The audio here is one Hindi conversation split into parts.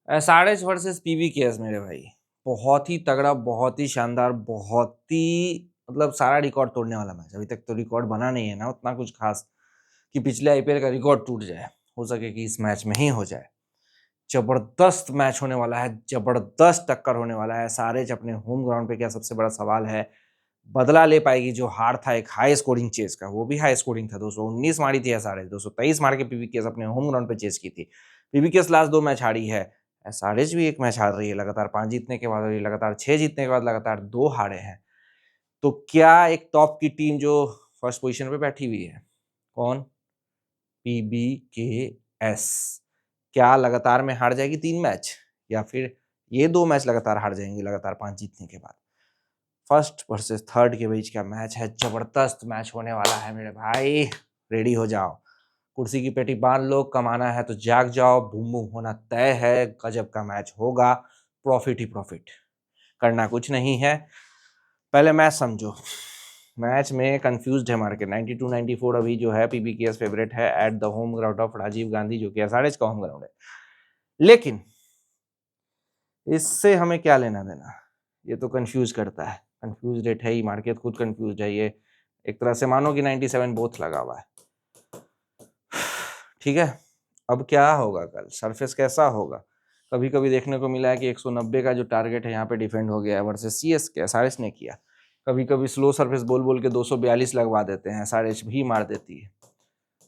एसआरएच वर्सेस पीवीकेएस मेरे भाई, बहुत ही तगड़ा, बहुत ही शानदार, बहुत ही मतलब सारा रिकॉर्ड तोड़ने वाला मैच। अभी तक तो रिकॉर्ड बना नहीं है ना उतना कुछ खास कि पिछले आईपीएल का रिकॉर्ड टूट जाए। हो सके कि इस मैच में ही हो जाए। जबरदस्त मैच होने वाला है, जबरदस्त टक्कर होने वाला है। एसआरएच अपने होम ग्राउंड पे, क्या सबसे बड़ा सवाल है, बदला ले पाएगी जो हार था एक हाई स्कोरिंग चेस का। वो भी हाई स्कोरिंग था, 219 मारी थी एसआरएच, 223 मार के पीवीकेएस अपने होम ग्राउंड पे चेस की थी। पीवीकेएस लास्ट 2 मैच हारी है, एसआरएच भी एक मैच हार रही है लगातार। 5 जीतने के बाद और ये लगातार 6 जीतने के बाद लगातार 2 हारे हैं। तो क्या एक टॉप की टीम जो फर्स्ट पोजीशन पे बैठी हुई है, कौन? पीबीकेएस, क्या लगातार में हार जाएगी 3 मैच, या फिर ये 2 मैच लगातार हार जाएंगे लगातार 5 जीतने के बाद? फर्स्ट वर्सेस थर्ड के बीच का मैच है, जबरदस्त मैच होने वाला है मेरे भाई। रेडी हो जाओ, कुर्सी की पेटी बांध लो, कमाना है तो जाग जाओ, बूम बूम होना तय है। गजब का मैच होगा, प्रॉफिट ही प्रॉफिट, करना कुछ नहीं है। पहले मैच समझो। मैच में कंफ्यूज्ड है मार्केट। 92-94 अभी जो है पीबीकेएस फेवरेट है at the home ground of Rajiv Gandhi, जो कि एसआरएच का होम ग्राउंड है। लेकिन इससे हमें क्या लेना देना, ये तो कंफ्यूज करता है। कंफ्यूज रेट है ही, मार्केट खुद कंफ्यूज है। ये एक तरह से मानो कि 97 बोथ लगा हुआ है। ठीक है, अब क्या होगा कल, सरफेस कैसा होगा? कभी कभी देखने को मिला है कि 190 का जो टारगेट है यहाँ पे डिफेंड हो गया है वर्सेस सीएसके, एसआरएच ने किया। कभी कभी स्लो सरफेस बोल बोल के 242 लगवा देते हैं, एसआरएच भी मार देती है।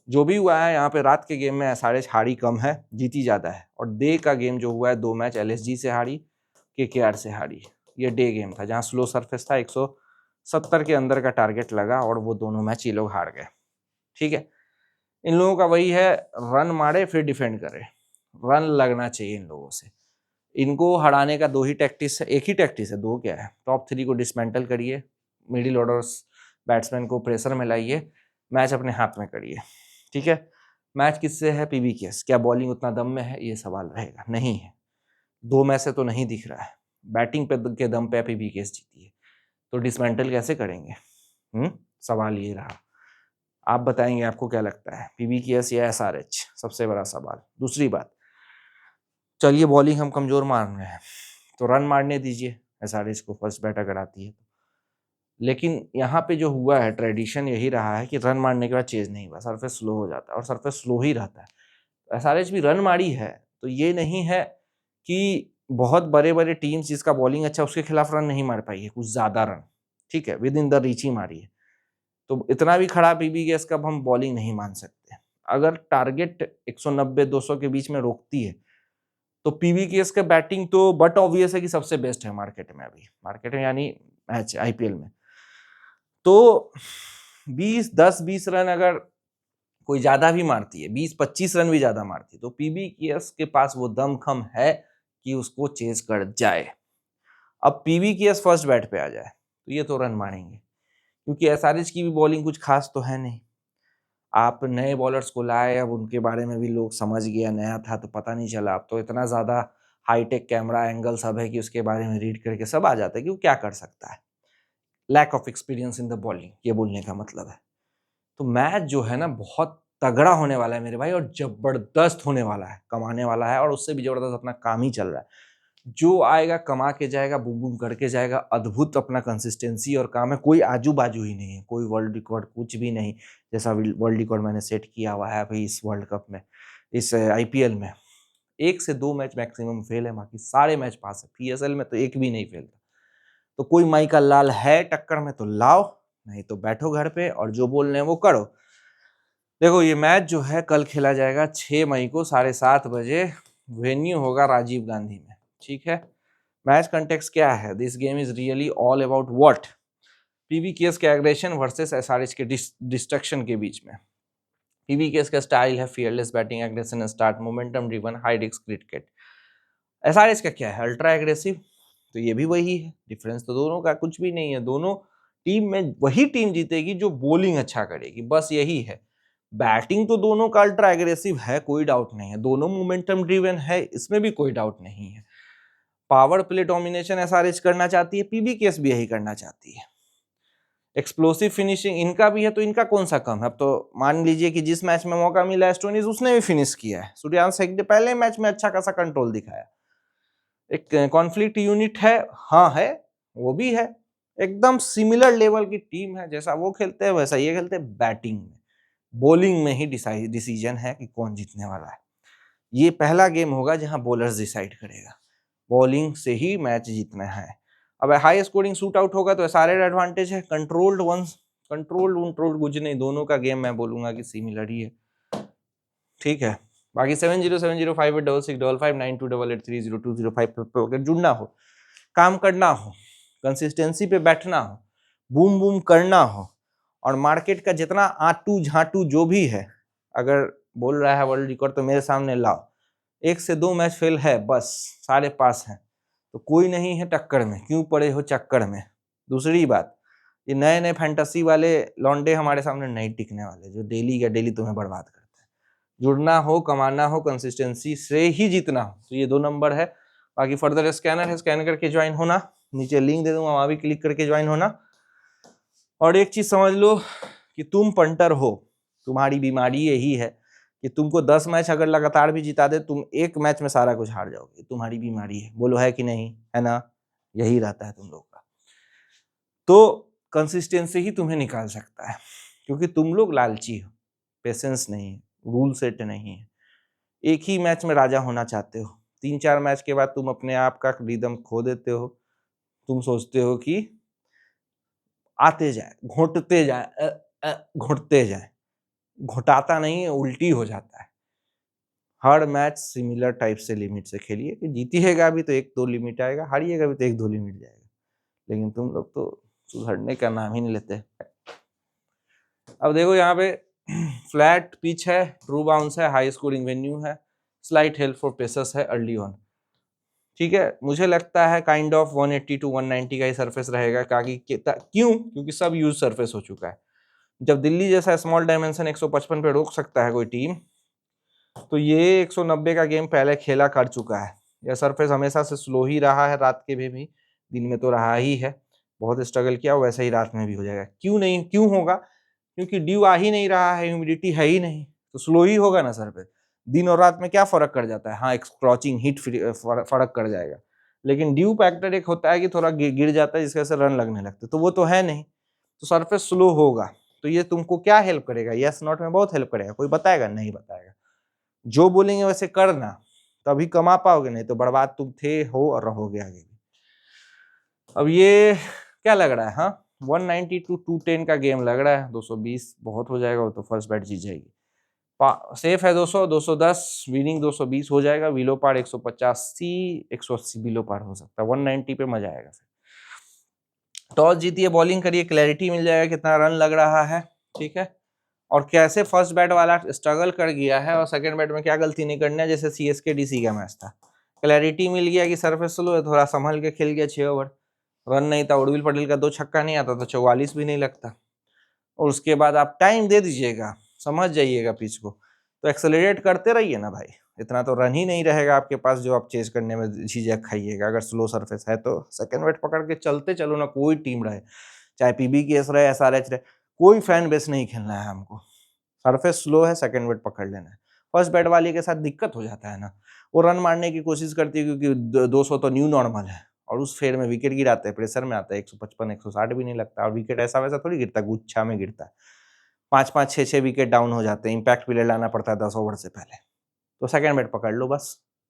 जो भी हुआ है यहाँ पे रात के गेम में एसआरएच हारी कम है, जीती ज्यादा है। और डे का गेम जो हुआ है, 2 मैच एलएसजी से हारी, केकेआर से हारी। ये डे गेम था जहाँ स्लो सरफेस था, 170 के अंदर का टारगेट लगा और वो दोनों मैच ये लोग हार गए। ठीक है, इन लोगों का वही है, रन मारे फिर डिफेंड करे, रन लगना चाहिए इन लोगों से। इनको हराने का 2 ही टैक्टिस है, एक ही टैक्टिस है, 2 क्या है। टॉप 3 को डिसमेंटल करिए, मिडिल ऑर्डर बैट्समैन को प्रेशर में लाइए, मैच अपने हाथ में करिए। ठीक है, मैच किससे है? पीबीकेएस। क्या बॉलिंग उतना दम में है? ये सवाल रहेगा। नहीं है, 2 मैच से तो नहीं दिख रहा है। बैटिंग पे के दम पे पीबीकेएस जीती है, तो डिसमेंटल कैसे करेंगे? सवाल ये रहा। आप बताएंगे, आपको क्या लगता है, पीबीकेएस या एसआरएच? सबसे बड़ा सवाल। दूसरी बात, चलिए बॉलिंग हम कमजोर मान रहे हैं तो रन मारने दीजिए एसआरएच को, फर्स्ट बैट अगर आती है तो। लेकिन यहाँ पे जो हुआ है, ट्रेडिशन यही रहा है कि रन मारने के बाद चेज नहीं हुआ, सरफेस स्लो हो जाता है और सरफेस स्लो ही रहता है। एसआरएच भी रन मारी है, तो ये नहीं है कि बहुत बड़े बड़े टीम्स जिसका बॉलिंग अच्छा उसके खिलाफ रन नहीं मार पाई है, कुछ ज्यादा रन। ठीक है, विद इन द रीच ही मारी है। तो इतना भी खराब पीबीकेएस का हम बॉलिंग नहीं मान सकते। अगर टारगेट 190-200 के बीच में रोकती है तो पीबीकेएस का बैटिंग तो बट ऑब्वियस है कि सबसे बेस्ट है मार्केट में, अभी मार्केट में यानी मैच आईपीएल में। तो 10-20 रन अगर कोई ज्यादा भी मारती है, 20-25 रन भी ज्यादा मारती है, तो पीबीकेएस के पास वो दमखम है कि उसको चेज कर जाए। अब पीबीकेएस फर्स्ट बैट पे आ जाए तो ये तो रन मारेंगे, क्योंकि एसआरएच की भी बॉलिंग कुछ खास तो है नहीं। आप नए बॉलर्स को लाए, अब उनके बारे में भी लोग समझ गया, नया था तो पता नहीं चला। अब तो इतना ज्यादा हाईटेक कैमरा एंगल सब है कि उसके बारे में रीड करके सब आ जाता है कि वो क्या कर सकता है। Lack of experience in the bowling, ये बोलने का मतलब है। तो मैच जो है ना, बहुत तगड़ा होने वाला है मेरे भाई, और जबरदस्त होने वाला है, कमाने वाला है, और उससे भी जबरदस्त अपना काम ही चल रहा है। जो आएगा कमा के जाएगा, बूम बूम करके जाएगा। अद्भुत अपना कंसिस्टेंसी और काम है, कोई आजू बाजू ही नहीं है, कोई वर्ल्ड रिकॉर्ड कुछ भी नहीं। जैसा वर्ल्ड रिकॉर्ड मैंने सेट किया हुआ है अभी इस वर्ल्ड कप में, इस आईपीएल में, 1 से 2 मैच मैक्सिमम फेल है, बाकी सारे मैच पास है। पीएसएल में तो एक भी नहीं फेल था। तो कोई माई का लाल है टक्कर में तो लाओ, नहीं तो बैठो घर पे और जो बोल रहे हैं वो करो। देखो, ये मैच जो है कल खेला जाएगा 6 मई को 7:30 बजे, वेन्यू होगा राजीव गांधी में। ठीक है, मैच कंटेक्स्ट क्या है? This game is really all about what? PBKS के एग्रेशन वर्सेस एसआरएच के डिस्ट्रक्शन के बीच में। पीबीकेएस का स्टाइल है fearless batting, aggression, start, momentum driven, high risk cricket. SRH का क्या है? Ultra aggressive. तो ये भी वही है, डिफरेंस तो दोनों का कुछ भी नहीं है। दोनों टीम में वही टीम जीतेगी जो बॉलिंग अच्छा करेगी, बस यही है। बैटिंग तो दोनों का अल्ट्रा एग्रेसिव है, कोई डाउट नहीं है। दोनों मोमेंटम ड्रिवन है, इसमें भी कोई डाउट नहीं है। पावर प्ले डोमिनेशन एसआरएच करना चाहती है, पीबीकेएस भी यही करना चाहती है। एक्सप्लोसिव फिनिशिंग इनका भी है, तो इनका कौन सा कम है? अब तो मान लीजिए कि जिस मैच में मौका मिला एस्टोनिस, उसने भी फिनिश किया है। सूर्यवंशी ने पहले मैच में अच्छा खासा कंट्रोल दिखाया, एक कॉन्फ्लिक्ट यूनिट है, हाँ है, वो भी है, एकदम सिमिलर लेवल की टीम है, जैसा वो खेलते हैं वैसा ये खेलते हैं। बैटिंग में, बॉलिंग में ही डिसीजन है कि कौन जीतने वाला है। ये पहला गेम होगा जहां बॉलर्स डिसाइड करेगा, बॉलिंग से ही मैच जीतना है। अब हाई स्कोरिंग शूट आउट होगा तो सारे एडवांटेज है। कंट्रोल्ड वंस, कंट्रोल्ड कुछ नहीं, दोनों का गेम मैं बोलूंगा कि सिमिलर ही है, ठीक है। बाकी 7070586655928830230205 पे अगर जुड़ना हो, काम करना हो, कंसिस्टेंसी पे बैठना हो, बूम बूम करना हो, और मार्केट का जितना आटू झाटू जो भी है अगर बोल रहा है वर्ल्ड रिकॉर्ड तो मेरे सामने लाओ। 1 से 2 मैच फेल है बस, सारे पास हैं, तो कोई नहीं है टक्कर में, क्यों पड़े हो चक्कर में। दूसरी बात, ये नए नए फैंटेसी वाले लौंडे हमारे सामने नहीं टिकने वाले, जो डेली का डेली तुम्हें बर्बाद करते हैं। जुड़ना हो, कमाना हो, कंसिस्टेंसी से ही जीतना हो, तो ये 2 नंबर है। बाकी फर्दर स्कैनर है, स्कैन करके ज्वाइन होना, नीचे लिंक दे दूंगा, वहां भी क्लिक करके ज्वाइन होना। और एक चीज समझ लो कि तुम पंटर हो, तुम्हारी बीमारी यही है कि तुमको 10 मैच अगर लगातार भी जिता दे, तुम 1 मैच में सारा कुछ हार जाओगे, तुम्हारी बीमारी है। बोलो है कि नहीं, है ना? यही रहता है तुम लोग का। तो कंसिस्टेंसी ही तुम्हें निकाल सकता है, क्योंकि तुम लोग लालची हो, पेशेंस नहीं है, रूल सेट नहीं है, एक ही मैच में राजा होना चाहते हो। 3-4 मैच के बाद तुम अपने आप का रिदम खो देते हो। तुम सोचते हो कि आते जाए, घोटते जाए, घोटते जाए, घोटाता नहीं है, उल्टी हो जाता है। हर मैच सिमिलर टाइप से लिमिट से खेलिए कि जीतिएगा भी तो 1-2 लिमिट आएगा, हारिएगा भी तो 1-2 लिमिट जाएगा। लेकिन तुम लोग तो सुधरने का नाम ही नहीं लेते। अब देखो यहाँ पे फ्लैट पिच है, ट्रू बाउंस है, हाई स्कोरिंग वेन्यू है, स्लाइट हेल्प फॉर पेसर्स है अर्ली ऑन, ठीक है। मुझे लगता है काइंड ऑफ 180 to 190 का ही सरफेस रहेगा। क्यों? क्योंकि सब यूज सरफेस हो चुका है। जब दिल्ली जैसा स्मॉल डायमेंशन 155 पे रोक सकता है कोई टीम, तो ये 190 का गेम पहले खेला कर चुका है। यह सरफेस हमेशा से स्लो ही रहा है, रात के भी दिन में तो रहा ही है, बहुत स्ट्रगल किया, वैसा ही रात में भी हो जाएगा। क्यों नहीं, क्यों होगा? क्योंकि ड्यू आ ही नहीं रहा है, ह्यूमिडिटी है ही नहीं, तो स्लो ही होगा ना सरफेस। दिन और रात में क्या फर्क कर जाता है? हाँ, एक स्क्रॉचिंग हीट फर्क कर जाएगा, लेकिन ड्यू फैक्टर एक होता है कि थोड़ा गिर जाता है जिसकी वजह से रन लगने लगते, तो वो तो है नहीं, तो सरफेस स्लो होगा। तो ये तुमको क्या हेल्प करेगा? यस नॉट में बहुत हेल्प करेगा। कोई बताएगा? नहीं बताएगा। जो बोलेंगे वैसे करना, तभी कमा पाओगे, नहीं तो बर्बाद तुम थे, हो और रहोगे आगे भी। अब ये क्या लग रहा है? हाँ, 190 to 210 का गेम लग रहा है। 220 बहुत हो जाएगा, वो तो फर्स्ट बैट जीत जाएगी। सेफ है 200, 210, विनिंग 220 हो जाएगा। विलो पार 185, 180 बिलो पार हो सकता है। 190 पे मजा आएगा। फिर टॉस जीतिए, बॉलिंग करिए, क्लैरिटी मिल जाएगा कितना रन लग रहा है, ठीक है। और कैसे फर्स्ट बैट वाला स्ट्रगल कर गया है और सेकंड बैट में क्या गलती नहीं करना है, जैसे CSK DC का मैच था। क्लैरिटी मिल गया कि सरफेस स्लो है, थोड़ा संभल के खेल गया 6 ओवर, रन नहीं था, उर्विल पटेल का 2 छक्का नहीं आता तो 44 भी नहीं लगता। और उसके बाद आप टाइम दे दीजिएगा, समझ जाइएगा पिच को, तो एक्सेलरेट करते रहिए ना भाई, इतना तो रन ही नहीं रहेगा आपके पास जो आप चेस करने में झिझक खाइएगा। अगर स्लो सरफेस है तो सेकंड बैट पकड़ के चलते चलो ना, कोई टीम रहे, चाहे PBKS रहे, SRH रहे, कोई फैन बेस नहीं खेलना है हमको। सरफेस स्लो है, सेकंड बैट पकड़ लेना है। फर्स्ट बैट वाली के साथ दिक्कत हो जाता है ना, वो रन मारने की कोशिश करती है क्योंकि 200 तो न्यू नॉर्मल है, और उस फेर में विकेट गिराते हैं, प्रेशर में आता है, 155 160 भी नहीं लगता, और विकेट ऐसा वैसा थोड़ी गिरता, गुच्छा में गिरता है। 5-5 6-6 विकेट डाउन हो जाते हैं, इंपैक्ट प्लेयर लाना पड़ता है 10 ओवर से पहले। तो सेकंड बैट पकड़ लो बस,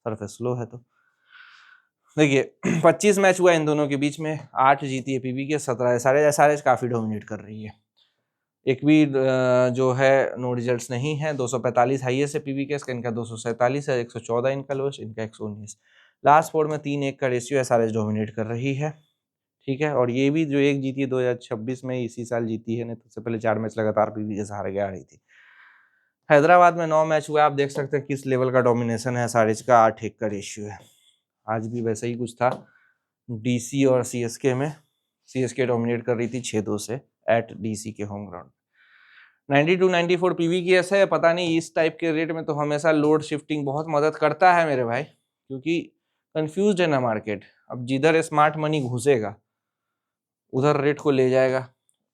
सरफेस स्लो है तो। देखिए 25 मैच हुआ इन दोनों के बीच में, 8 जीती है PBK, 17 SRH काफी डोमिनेट कर रही है। एक भी जो है नो रिजल्ट्स नहीं है। 245 हाईएस्ट है PBK का, इनका 247 है, 114 इनका लोएस्ट, इनका 119। लास्ट 4 में 3-1 का रेशियो SRH डोमिनेट कर रही है, ठीक है। और ये भी जो एक जीती है 2026 में, इसी साल जीती है, नहीं तो उससे पहले 4 मैच लगातार PBK से हार के आ रही थी। हैदराबाद में 9 मैच हुआ, आप देख सकते हैं किस लेवल का डोमिनेशन है SRH का, 8-1 का रेशियो है। आज भी वैसा ही कुछ था DC और CSK में, CSK डोमिनेट कर रही थी 6-2 से एट DC के होम ग्राउंड। 92-94 PBKS है। पता नहीं, इस टाइप के रेट में तो हमेशा लोड शिफ्टिंग बहुत मदद करता है मेरे भाई, क्योंकि कंफ्यूज है ना मार्केट। अब जिधर स्मार्ट मनी घुसेगा उधर रेट को ले जाएगा।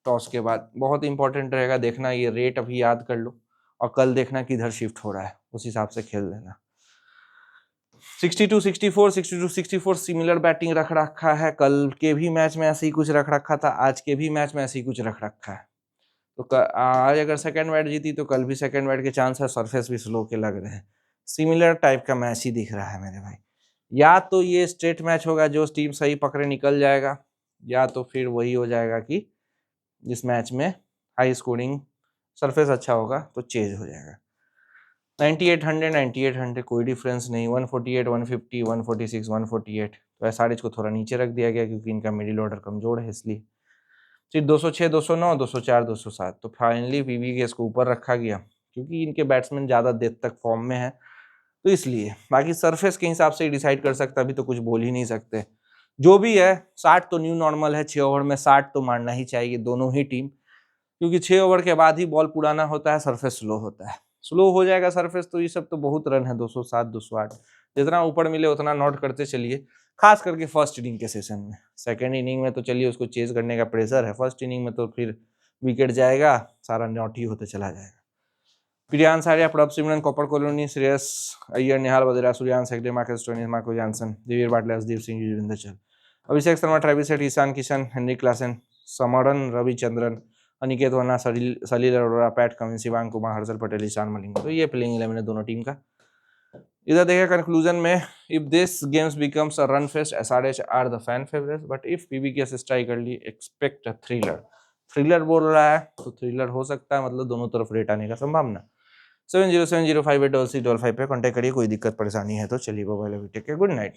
टॉस के बाद बहुत इंपॉर्टेंट रहेगा देखना, ये रेट अभी याद कर लो, और कल देखना किधर शिफ्ट हो रहा है, उस हिसाब से खेल लेना। 62 64 62 64 सिमिलर बैटिंग रख रखा है। कल के भी मैच में ऐसे ही कुछ रख रखा था, आज के भी मैच में ऐसे ही कुछ रख रखा है। तो आज अगर सेकंड बैट जीती तो कल भी सेकंड बैट के चांस है। सरफेस भी स्लो के लग रहे हैं। सिमिलर टाइप का मैच ही दिख रहा है मेरे भाई। या तो ये स्ट्रेट मैच होगा, जो टीम सही पकड़े निकल जाएगा, या तो फिर वही हो जाएगा कि जिस मैच में हाई स्कोरिंग सरफेस अच्छा होगा तो चेज हो जाएगा। 9800 9800 कोई डिफरेंस नहीं। 148 150 146 148 तो एसआरएच को थोड़ा नीचे रख दिया गया क्योंकि इनका मिडिल ऑर्डर कमजोर है इसलिए। फिर 206 209 204 207 तो फाइनली पीवी के इसको ऊपर रखा गया क्योंकि इनके बैट्समैन ज़्यादा देर तक फॉर्म में है, तो इसलिए। बाकी सरफेस के हिसाब से ही डिसाइड कर सकता, अभी तो कुछ बोल ही नहीं सकते। जो भी है 60 तो न्यू नॉर्मल है। 6 ओवर में 60 तो मारना ही चाहिए दोनों ही टीम, क्योंकि 6 ओवर के बाद ही बॉल पुराना होता है, सरफेस स्लो होता है। स्लो हो जाएगा सरफेस तो ये सब तो बहुत रन है, 207 208 जितना ऊपर मिले उतना नोट करते चलिए, खास करके फर्स्ट इनिंग के सेशन में। सेकेंड इनिंग में तो चलिए उसको चेज करने का प्रेशर है, फर्स्ट इनिंग में तो फिर विकेट जाएगा, सारा नॉट ही होते चला जाएगा। प्रियांश आर्या, प्रभ सिमरन, कॉपर कॉलोनी, Shreyas Iyer, Nehal Wadhera, Suryansh Hegde, Marcus Stoinis, Marco Jansen, Divya Patil, Harshdeep Singh, Yuzvendra Chahal, Abhishek Sharma, Travis Head, Ishan Kishan, Heinrich Klaasen, Smaran Ravichandran, Aniket Verma, Salil Arora, Pat Cummins, Shivang Kumar, Harshal Patel, Eshan Malinga. तो ये प्लेइंग 11 है दोनों टीम का। इधर देखिए कंक्लूजन में, if this games becomes a run fest, SRH are the fan favourites, but if PBKS strike early expect a thriller. Thriller बोल रहा है तो थ्रिलर हो सकता है, मतलब दोनों तरफ रेट आने का संभावना। 707058 पे कॉन्टेक्ट करिए, कोई दिक्कत परेशानी है तो। चलिए bye bye, take care, good night.